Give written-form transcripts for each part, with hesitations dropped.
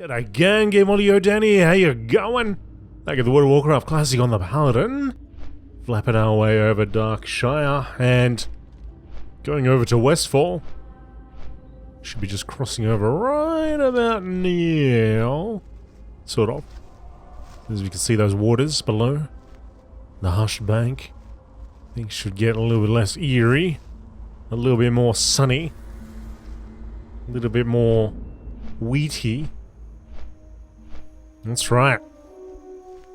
G'day gang, GameolioDan here, how you going? Back at the World of Warcraft Classic on the Paladin. Flapping our way over Darkshire and going over to Westfall. Should be just crossing over right about now. Sort of. As you can see those waters below. The hushed bank. Things should get a little bit less eerie. A little bit more sunny. A little bit more wheaty. That's right.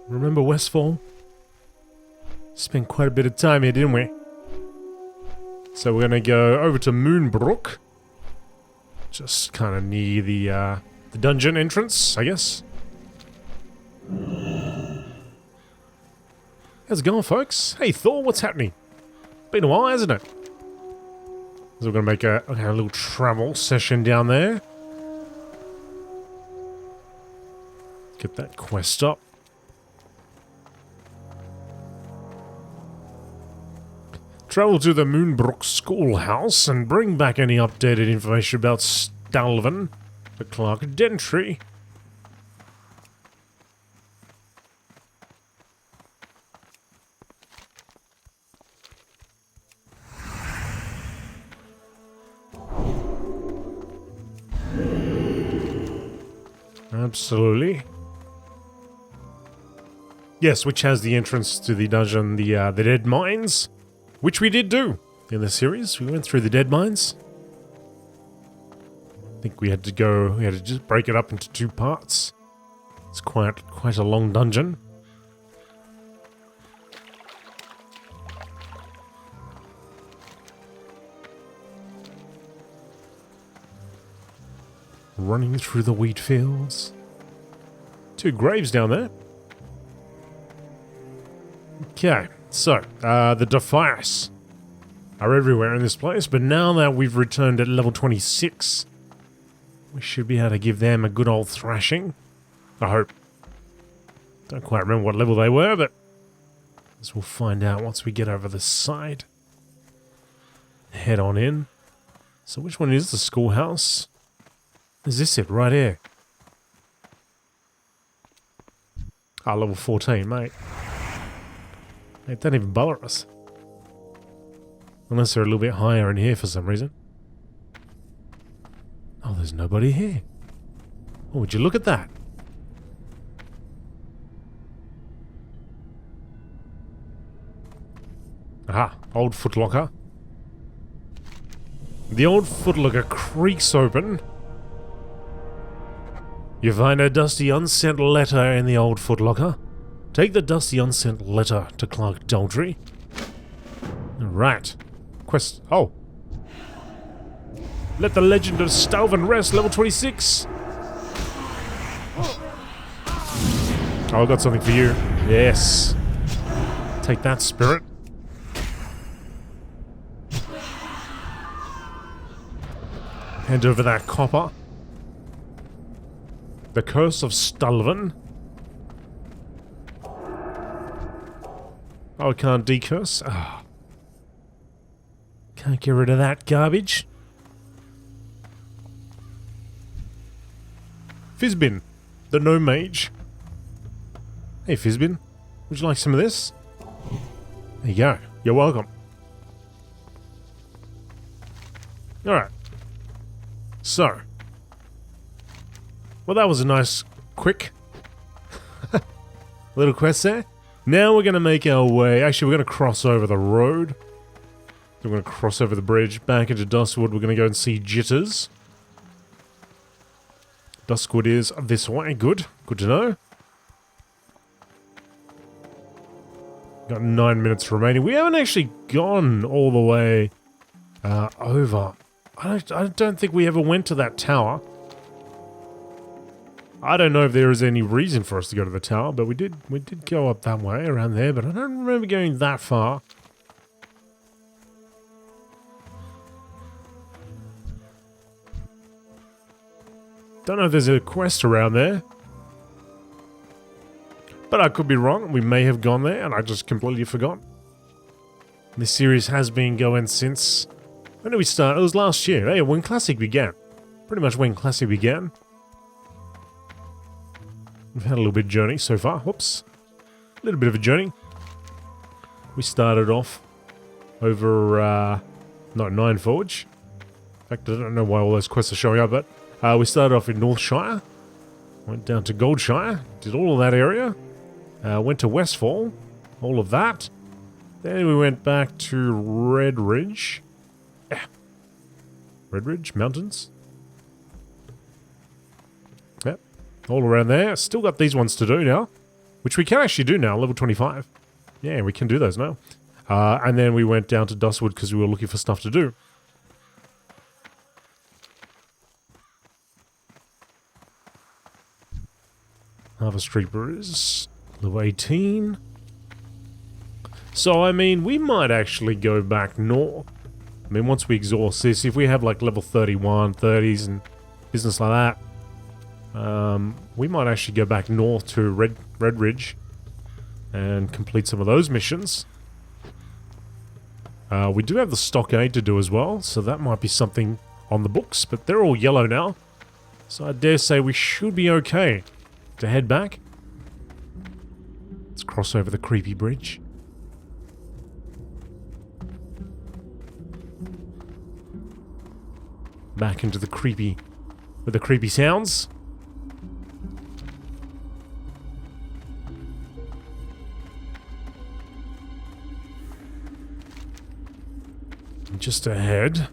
Remember Westfall? Spent quite a bit of time here, didn't we? So we're gonna go over to Moonbrook. Just kind of near the dungeon entrance, I guess. How's it going, folks? Hey Thor, what's happening? Been a while, hasn't it? So we're gonna make a little travel session down there. Get that quest up. Travel to the Moonbrook schoolhouse and bring back any updated information about Stalvin, the Clark Dentry. Absolutely. Yes, which has the entrance to the dungeon, the Dead Mines, which we did do in the series. We went through the Dead Mines. I think we had to just break it up into 2 parts. It's quite a long dungeon. Running through the wheat fields. 2 graves down there. Okay, so, the Defias are everywhere in this place, but now that we've returned at level 26, we should be able to give them a good old thrashing. I hope. Don't quite remember what level they were, but as we'll find out once we get over the side. Head on in. So which one is the schoolhouse? Is this it, right here? Ah, level 14, mate. It doesn't even bother us. Unless they're a little bit higher in here for some reason. Oh, there's nobody here. Oh, would you look at that? Aha, old footlocker. The old footlocker creaks open. You find a dusty unsent letter in the old footlocker. Take the dusty unsent letter to Clark Daltrey. Right. Quest. Oh. Let the legend of Stalvin rest, level 26. Oh, I've got something for you. Yes. Take that, spirit. Hand over that copper. The Curse of Stalvin. Oh, I can't decurse? Ah. Can't get rid of that garbage. Fizbin, the gnome mage. Hey Fizbin, would you like some of this? There you go. You're welcome. Alright. So. Well, that was a nice, quick little quest there. Now we're going to make our way... Actually, we're going to cross over the road. We're going to cross over the bridge back into Duskwood. We're going to go and see Jitters. Duskwood is this way. Good. Good to know. Got 9 minutes remaining. We haven't actually gone all the way over. I don't think we ever went to that tower. I don't know if there is any reason for us to go to the tower, but we did go up that way, around there, but I don't remember going that far. Don't know if there's a quest around there. But I could be wrong. We may have gone there and I just completely forgot. This series has been going since... When did we start? It was last year. Hey, when Classic began. Pretty much when Classic began. We've had a little bit of journey so far. Whoops. A little bit of a journey. We started off over, Nine Forge. In fact, I don't know why all those quests are showing up, but we started off in Northshire. Went down to Goldshire. Did all of that area. Went to Westfall. All of that. Then we went back to Red Ridge. Red Ridge Mountains. Yep. All around there. Still got these ones to do now. Which we can actually do now, level 25. Yeah, we can do those now. And then we went down to Duskwood because we were looking for stuff to do. Harvest Reaper is level 18. So, I mean, we might actually go back north. I mean, once we exhaust this, if we have like level 31, 30s and business like that, we might actually go back north to Red Ridge and complete some of those missions. We do have the stockade to do as well, so that might be something on the books, but they're all yellow now. So I dare say we should be okay to head back. Let's cross over the creepy bridge. Back into the creepy, with the creepy sounds. And just ahead,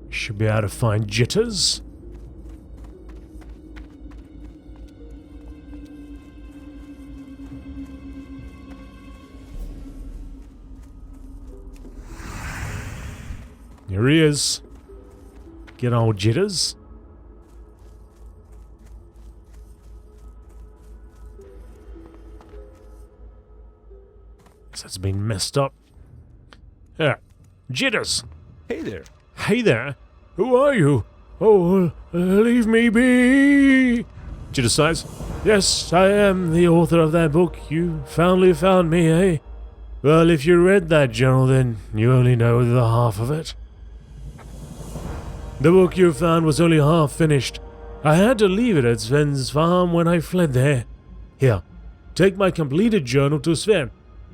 we should be able to find Jitters. Here he is. Get old Jitters. This has been messed up. Yeah. Jitters. Hey there. Hey there. Who are you? Oh, leave me be. Jitters sighs. Yes, I am the author of that book. You finally found me, eh? Well, if you read that journal, then you only know the half of it. The book you found was only half finished. I had to leave it at Sven's farm when I fled there. Here, take my completed journal to Sven.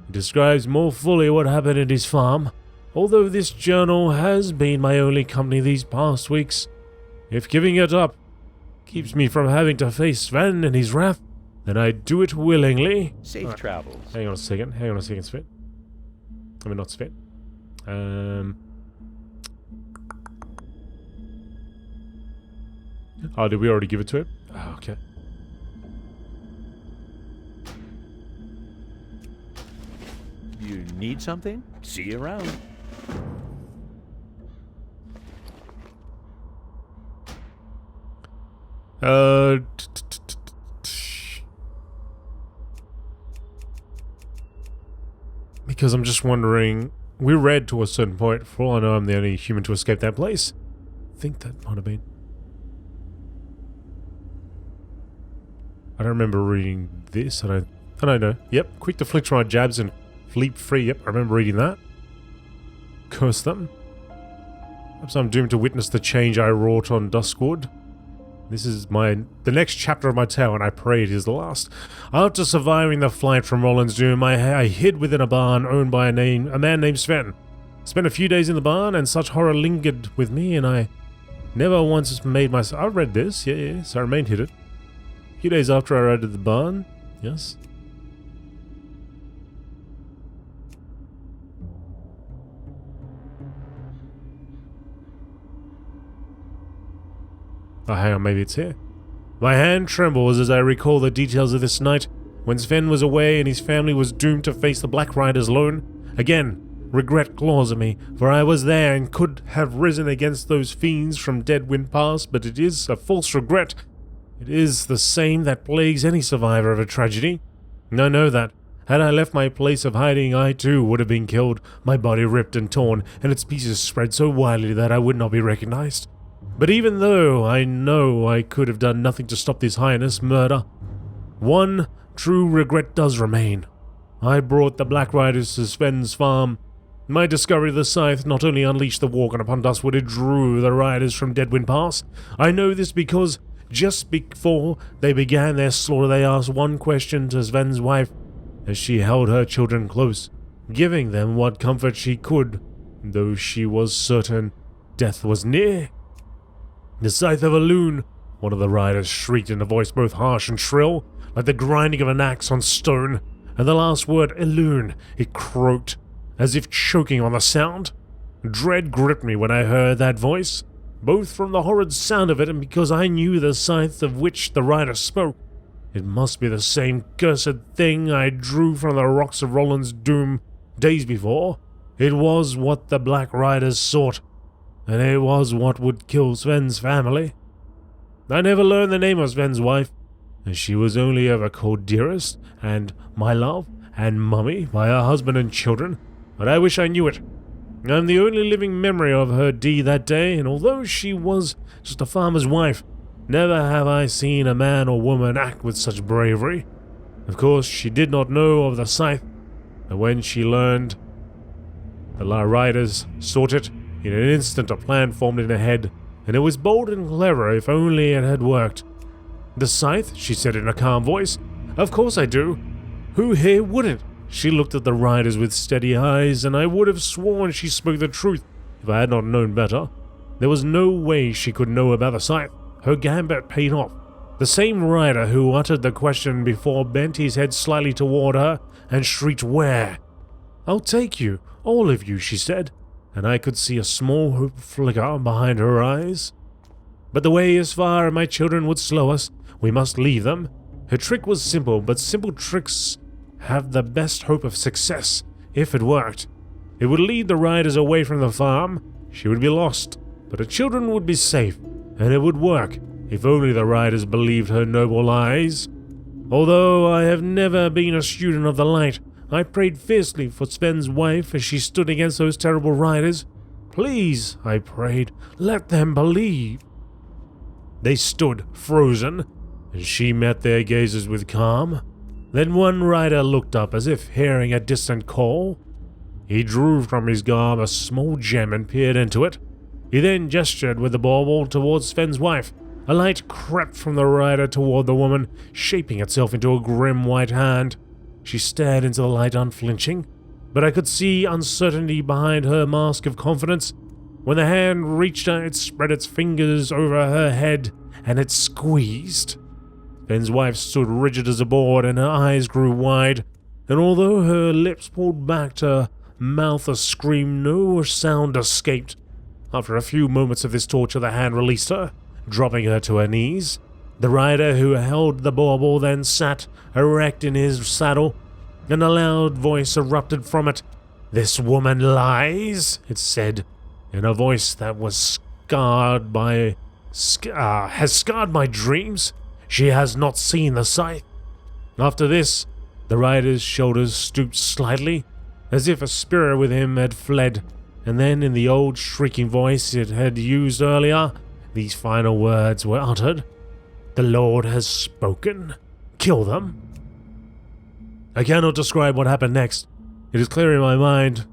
It describes more fully what happened at his farm. Although this journal has been my only company these past weeks, if giving it up keeps me from having to face Sven and his wrath, then I do it willingly. Safe travels. Hang on a second, Sven. I mean, not Sven. Oh, did we already give it to him? Oh, okay. You need something? See you around. Because I'm just wondering, we read to a certain point. For all I know, I'm the only human to escape that place. I think that might have been. I don't remember reading this. I don't know. Yep, quick to flick my jabs and leap free. Yep, I remember reading that. Curse them. Perhaps I'm doomed to witness the change I wrought on Duskwood. This is the next chapter of my tale, and I pray it is the last. After surviving the flight from Roland's Doom, I hid within a barn owned by a man named Sven. Spent a few days in the barn, and such horror lingered with me, and I never once made myself... I read this, yeah, so I remained hidden. A few days after I arrived at the barn, yes. Oh, hang on, maybe it's here. My hand trembles as I recall the details of this night, when Sven was away and his family was doomed to face the Black Riders alone. Again, regret claws at me, for I was there and could have risen against those fiends from Deadwind Pass, but it is a false regret. It is the same that plagues any survivor of a tragedy. I know that. Had I left my place of hiding, I too would have been killed, my body ripped and torn, and its pieces spread so widely that I would not be recognized. But even though I know I could have done nothing to stop this heinous murder, one true regret does remain. I brought the Black Riders to Sven's farm. My discovery of the scythe not only unleashed the Walken upon Duskwood, it drew the riders from Deadwind Pass. I know this because Just before they began their slaughter, they asked one question to Sven's wife as she held her children close, giving them what comfort she could, though she was certain death was near. "The scythe of a loon," one of the riders shrieked in a voice both harsh and shrill, like the grinding of an axe on stone, and the last word, "Elune," it croaked, as if choking on the sound. Dread gripped me when I heard that voice, both from the horrid sound of it and because I knew the scythe of which the rider spoke. It must be the same cursed thing I drew from the rocks of Roland's Doom days before. It was what the Black Riders sought, and it was what would kill Sven's family. I never learned the name of Sven's wife, and she was only ever called Dearest, and My Love, and Mummy by her husband and children, but I wish I knew it. I'm the only living memory of her deed that day, and although she was just a farmer's wife, never have I seen a man or woman act with such bravery. Of course, she did not know of the scythe, and when she learned the riders sought it, in an instant a plan formed in her head, and it was bold and clever if only it had worked. "The scythe?" she said in a calm voice. "Of course I do. Who here wouldn't?" She looked at the riders with steady eyes, and I would have sworn she spoke the truth if I had not known better. There was no way she could know about the scythe. Her gambit paid off. The same rider who uttered the question before bent his head slightly toward her and shrieked, "Where?" "I'll take you, all of you," she said, and I could see a small hope flicker behind her eyes. "But the way is far, and my children would slow us. We must leave them." Her trick was simple, but simple tricks have the best hope of success, if it worked. It would lead the riders away from the farm. She would be lost, but her children would be safe, and it would work, if only the riders believed her noble lies. Although I have never been a student of the light, I prayed fiercely for Sven's wife as she stood against those terrible riders. "Please," I prayed, "let them believe." They stood, frozen, and she met their gazes with calm. Then one rider looked up as if hearing a distant call. He drew from his garb a small gem and peered into it. He then gestured with the bauble towards Sven's wife. A light crept from the rider toward the woman, shaping itself into a grim white hand. She stared into the light unflinching, but I could see uncertainty behind her mask of confidence. When the hand reached her, it spread its fingers over her head, and it squeezed. Sven's wife stood rigid as a board, and her eyes grew wide, and although her lips pulled back to her mouth a scream, no sound escaped. After a few moments of this torture, the hand released her, dropping her to her knees. The rider who held the bauble then sat erect in his saddle, and a loud voice erupted from it. "This woman lies," it said, in a voice that was has scarred my dreams. "She has not seen the scythe." After this, the rider's shoulders stooped slightly, as if a spirit with him had fled, and then in the old shrieking voice it had used earlier, these final words were uttered. "The Lord has spoken. Kill them." I cannot describe what happened next. It is clear in my mind,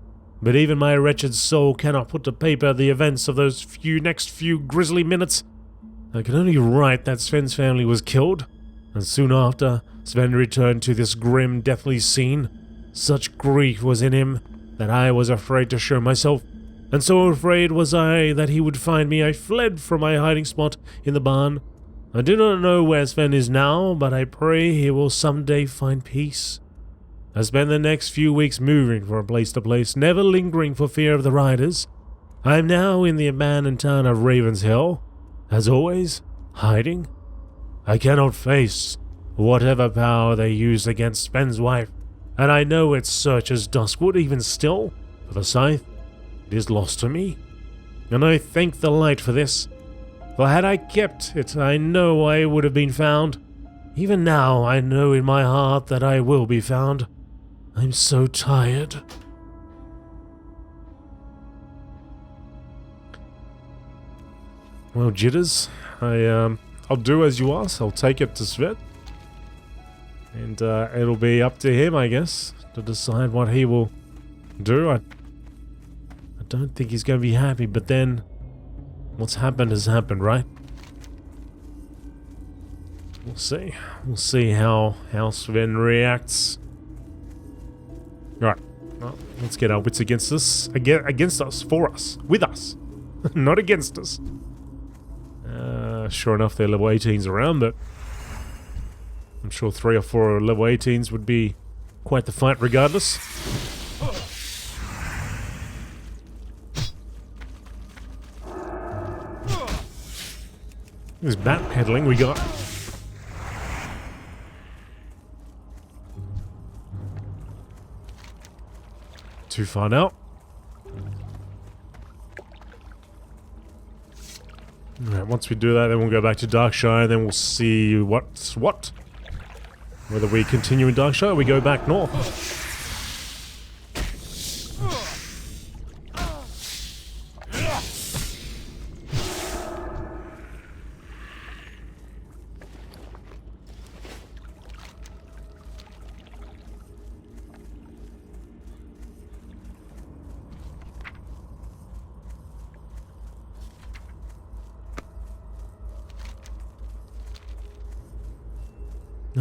but even my wretched soul cannot put to paper the events of those next few grisly minutes. I can only write that Sven's family was killed, and soon after, Sven returned to this grim, deathly scene. Such grief was in him that I was afraid to show myself, and so afraid was I that he would find me. I fled from my hiding spot in the barn. I do not know where Sven is now, but I pray he will someday find peace. I spent the next few weeks moving from place to place, never lingering for fear of the riders. I am now in the abandoned town of Ravenshill, as always, hiding. I cannot face whatever power they use against Sven's wife, and I know it searches Duskwood even still for the scythe. It is lost to me, and I thank the light for this, for had I kept it, I know I would have been found. Even now, I know in my heart that I will be found. I'm so tired. Well, Jitters, I'll do as you ask. I'll take it to Sven, and it'll be up to him, I guess, to decide what he will do. I don't think he's going to be happy, but then what's happened has happened, right? We'll see. We'll see how Sven reacts. Alright. Well, let's get our wits against us. Against us. For us. With us. Not against us. Sure enough, they're level 18s around, but I'm sure 3 or 4 level 18s would be quite the fight regardless. This backpedaling we got. Too far now. Alright, once we do that, then we'll go back to Darkshire, then we'll see what's what. Whether we continue in Darkshire or we go back north.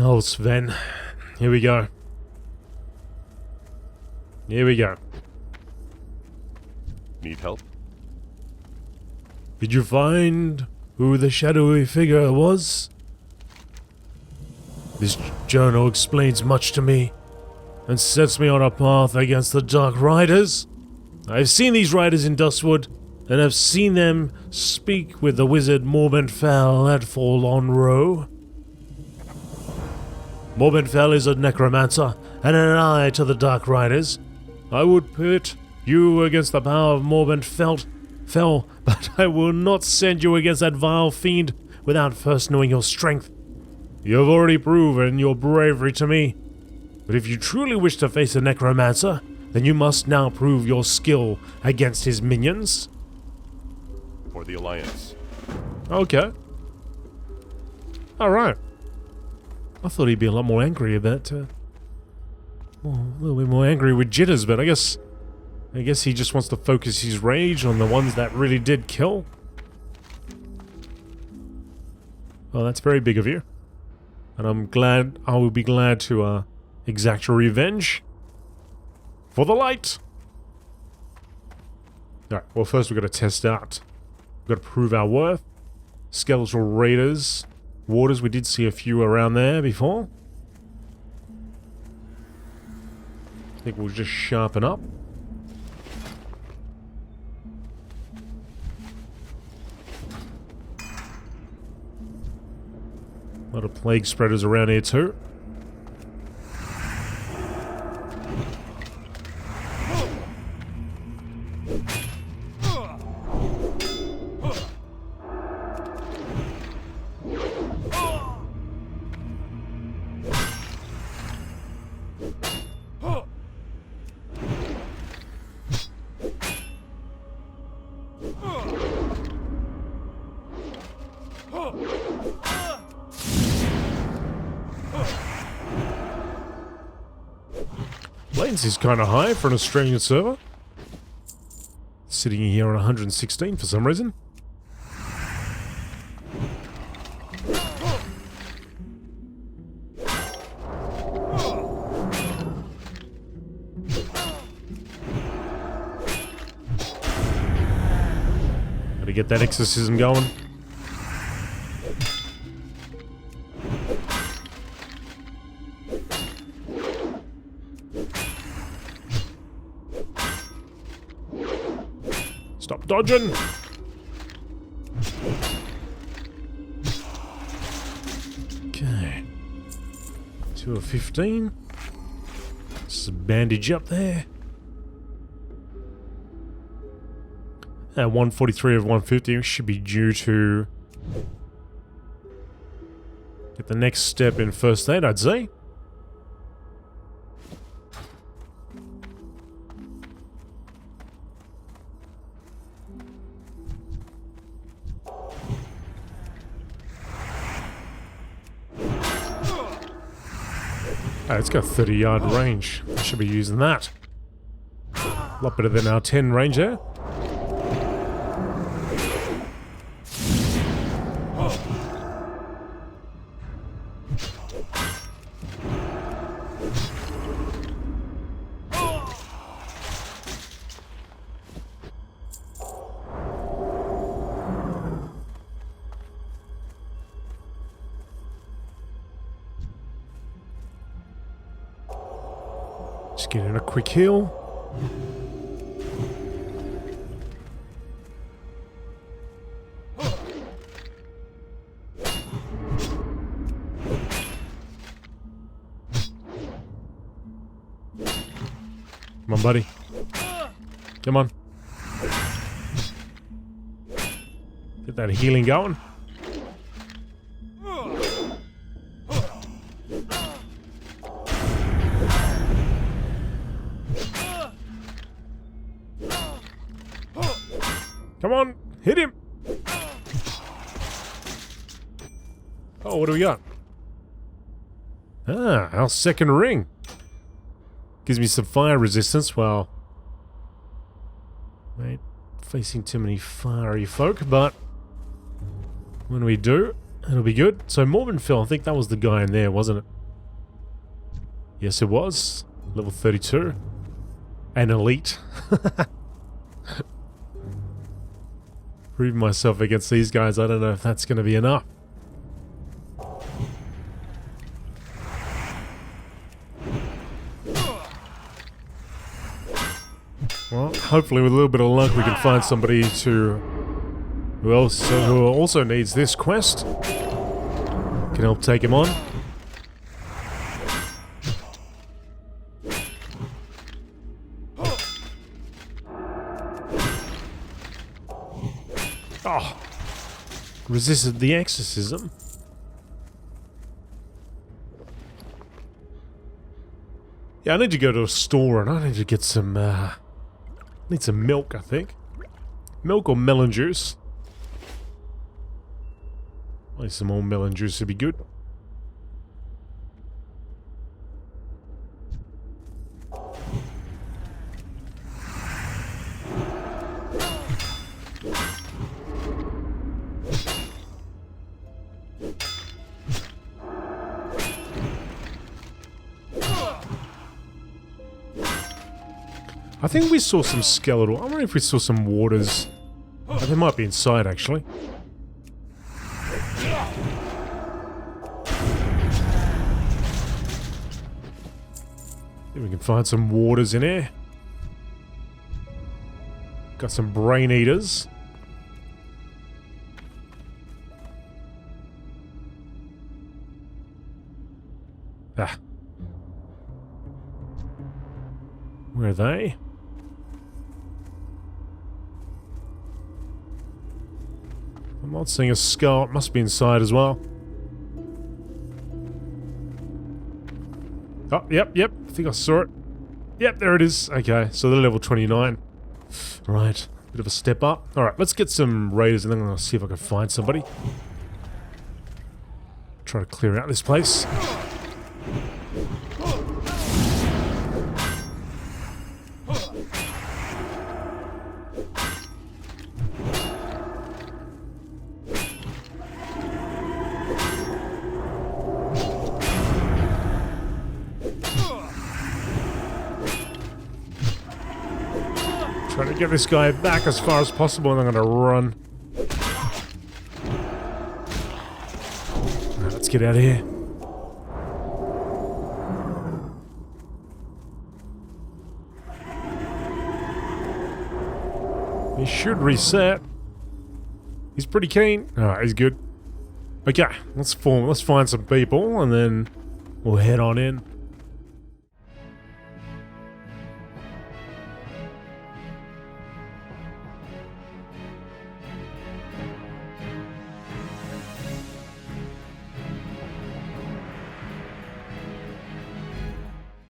Oh, Sven. Here we go. Here we go. Need help? Did you find who the shadowy figure was? This journal explains much to me and sets me on a path against the Dark Riders. I've seen these riders in Duskwood and have seen them speak with the wizard Moonbrook at Forlorn Row. Moonbrook is a necromancer and an ally to the Dark Riders. I would pit you against the power of Moonbrook, but I will not send you against that vile fiend without first knowing your strength. You have already proven your bravery to me, but if you truly wish to face a necromancer, then you must now prove your skill against his minions. For the Alliance. Okay. Alright. I thought he'd be a lot more angry about, a little bit more angry with Jitters, but I guess he just wants to focus his rage on the ones that really did kill. Well, that's very big of you. And I will be glad to, exact your revenge. For the light! Alright, well first we've got to test out. We've got to prove our worth. Skeletal Raiders. Waters, we did see a few around there before. I think we'll just sharpen up. A lot of plague spreaders around here too. Latency's kind of high for an Australian server. Sitting here on 116 for some reason. Gotta get that exorcism going. Stop dodging! Okay. 2 of 15. Just a bandage up there. At 143 of 150, we should be due to get the next step in first aid, I'd say. Oh, it's got 30-yard range. I should be using that. A lot better than our 10 range there. Just get in a quick heal. Come on, buddy. Come on. Get that healing going. Come on, hit him. Oh, what do we got? Ah, our second ring. Gives me some fire resistance while ain't facing too many fiery folk, but when we do, it'll be good. So Morbinfell, I think that was the guy in there, wasn't it? Yes, it was. Level 32. An elite. Proving myself against these guys, I don't know if that's going to be enough. Well, hopefully with a little bit of luck we can find somebody who also needs this quest. Can help take him on. Oh, resisted the exorcism. Yeah, I need to go to a store and I need to get some, need some milk, I think. Milk or melon juice. At least some more melon juice would be good. I think we saw some skeletal. I wonder if we saw some waters. Oh, they might be inside, actually. Maybe we can find some waters in here. Got some brain eaters. Ah. Where are they? I'm not seeing a skull. It must be inside as well. Oh, yep. I think I saw it. Yep, there it is. Okay, so they're level 29. Right, bit of a step up. Alright, let's get some raiders and then I'm going to see if I can find somebody. Try to clear out this place. Trying to get this guy back as far as possible and I'm going to run. Right, let's get out of here. He should reset. He's pretty keen. Alright, he's good. Okay, let's find some people and then we'll head on in.